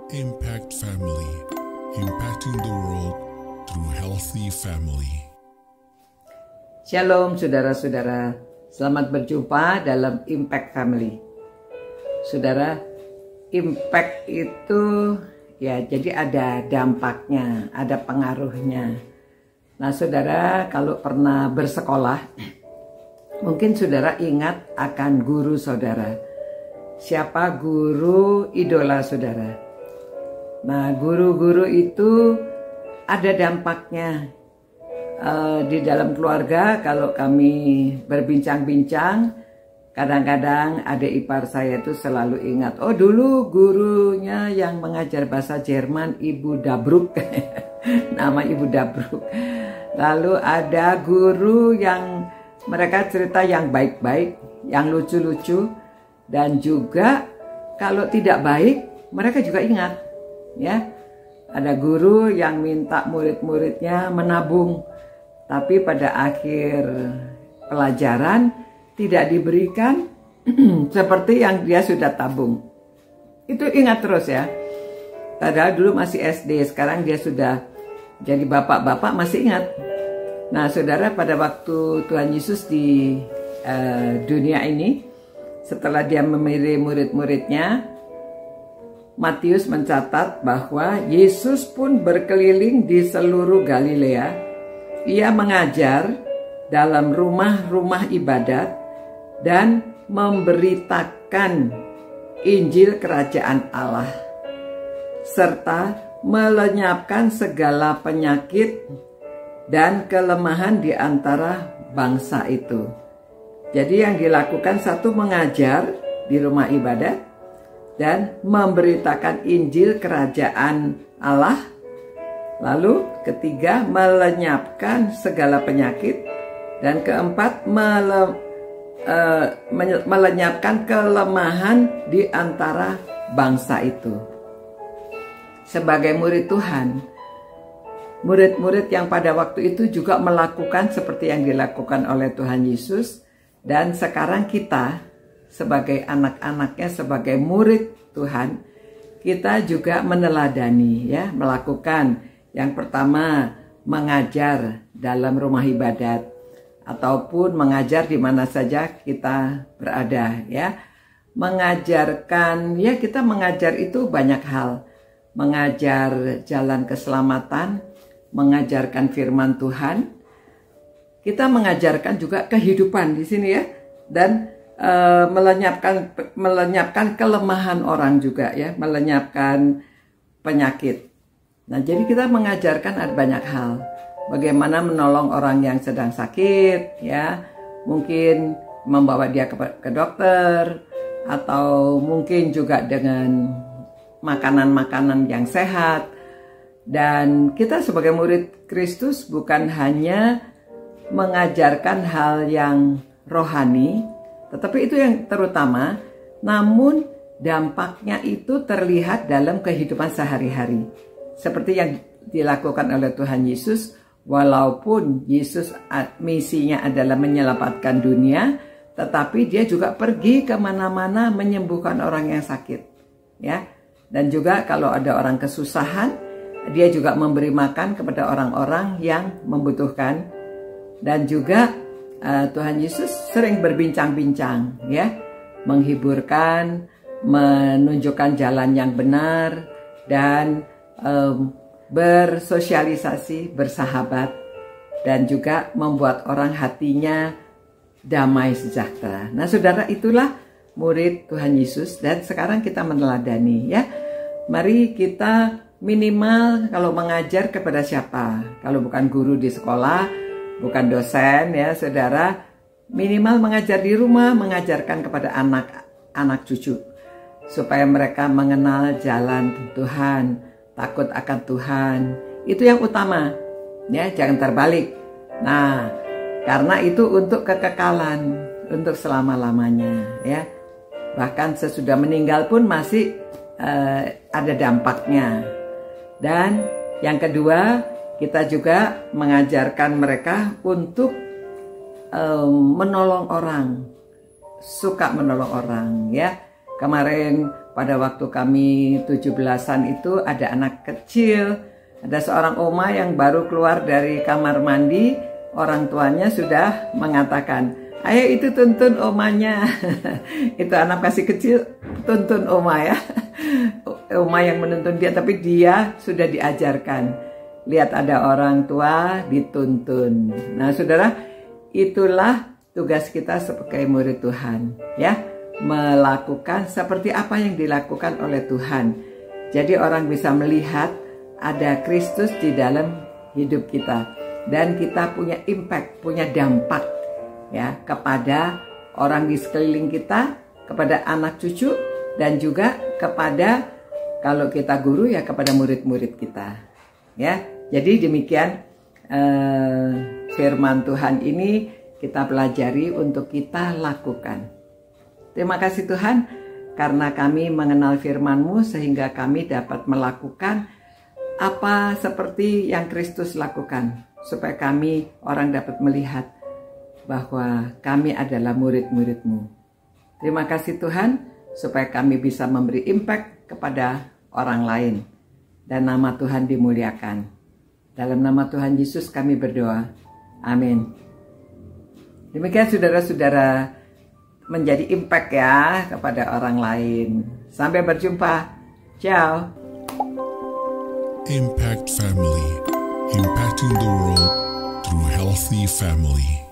Impact Family, impacting the world through healthy family. Shalom saudara-saudara, selamat berjumpa dalam Impact Family. Saudara, impact itu ya jadi ada dampaknya, ada pengaruhnya. Nah saudara, kalau pernah bersekolah, mungkin saudara ingat akan guru saudara. Siapa guru idola saudara? Nah, guru-guru itu ada dampaknya di dalam keluarga. Kalau kami berbincang-bincang, kadang-kadang adik ipar saya itu selalu ingat, oh dulu gurunya yang mengajar bahasa Jerman Ibu Dabruk, nama Ibu Dabruk. Lalu ada guru yang mereka cerita yang baik-baik, yang lucu-lucu, dan juga kalau tidak baik mereka juga ingat. Ya, ada guru yang minta murid-muridnya menabung, tapi pada akhir pelajaran tidak diberikan seperti yang dia sudah tabung. Itu ingat terus ya. Padahal dulu masih SD, sekarang dia sudah jadi bapak-bapak masih ingat. Nah saudara, pada waktu Tuhan Yesus di dunia ini, setelah dia memilih murid-muridnya, Matius mencatat bahwa Yesus pun berkeliling di seluruh Galilea. Ia mengajar dalam rumah-rumah ibadat dan memberitakan Injil Kerajaan Allah, serta melenyapkan segala penyakit dan kelemahan di antara bangsa itu. Jadi yang dilakukan, satu, mengajar di rumah ibadat dan memberitakan Injil Kerajaan Allah. Lalu ketiga, melenyapkan segala penyakit. Dan keempat, melenyapkan kelemahan di antara bangsa itu. Sebagai murid Tuhan, murid-murid yang pada waktu itu juga melakukan seperti yang dilakukan oleh Tuhan Yesus. Dan sekarang kita sebagai anak-anaknya, sebagai murid Tuhan, kita juga meneladani ya, melakukan yang pertama, mengajar dalam rumah ibadat ataupun mengajar di mana saja kita berada ya. Mengajarkan ya, kita mengajar itu banyak hal. Mengajar jalan keselamatan, mengajarkan firman Tuhan. Kita mengajarkan juga kehidupan di sini ya, dan melenyapkan kelemahan orang juga ya, melenyapkan penyakit. Nah, jadi kita mengajarkan ada banyak hal. Bagaimana menolong orang yang sedang sakit ya, mungkin membawa dia ke dokter, atau mungkin juga dengan makanan-makanan yang sehat. Dan kita sebagai murid Kristus bukan hanya mengajarkan hal yang rohani, tetapi itu yang terutama, namun dampaknya itu terlihat dalam kehidupan sehari-hari. Seperti yang dilakukan oleh Tuhan Yesus, walaupun Yesus misinya adalah menyelamatkan dunia, tetapi dia juga pergi kemana-mana menyembuhkan orang yang sakit. Ya, dan juga kalau ada orang kesusahan, dia juga memberi makan kepada orang-orang yang membutuhkan. Dan juga Tuhan Yesus sering berbincang-bincang ya, menghiburkan, menunjukkan jalan yang benar, dan bersosialisasi, bersahabat, dan juga membuat orang hatinya damai sejahtera. Nah saudara, itulah murid Tuhan Yesus, dan sekarang kita meneladani ya. Mari kita minimal kalau mengajar kepada siapa, kalau bukan guru di sekolah, bukan dosen ya saudara, minimal mengajar di rumah, mengajarkan kepada anak-anak cucu, supaya mereka mengenal jalan Tuhan, takut akan Tuhan. Itu yang utama ya, jangan terbalik. Nah, karena itu untuk kekekalan, untuk selama-lamanya ya. Bahkan sesudah meninggal pun masih ada dampaknya. Dan yang kedua, kita juga mengajarkan mereka untuk menolong orang, suka menolong orang ya. Kemarin pada waktu kami 17-an itu ada anak kecil, ada seorang oma yang baru keluar dari kamar mandi, orang tuanya sudah mengatakan, ayo itu tuntun omanya. Itu anak masih kecil tuntun oma ya. Oma yang menuntun dia, tapi dia sudah diajarkan. Lihat ada orang tua dituntun. Nah saudara, itulah tugas kita sebagai murid Tuhan ya. Melakukan seperti apa yang dilakukan oleh Tuhan. Jadi orang bisa melihat ada Kristus di dalam hidup kita. Dan kita punya impact, punya dampak ya kepada orang di sekeliling kita, kepada anak cucu, dan juga kepada, kalau kita guru ya, kepada murid-murid kita ya. Jadi demikian firman Tuhan ini kita pelajari untuk kita lakukan. Terima kasih Tuhan karena kami mengenal firman-Mu sehingga kami dapat melakukan apa seperti yang Kristus lakukan, supaya kami orang dapat melihat bahwa kami adalah murid-murid-Mu. Terima kasih Tuhan supaya kami bisa memberi impact kepada orang lain dan nama Tuhan dimuliakan. Dalam nama Tuhan Yesus kami berdoa. Amin. Demikian saudara-saudara, menjadi impact ya kepada orang lain. Sampai berjumpa. Ciao. Impact Family, impacting the world through healthy family.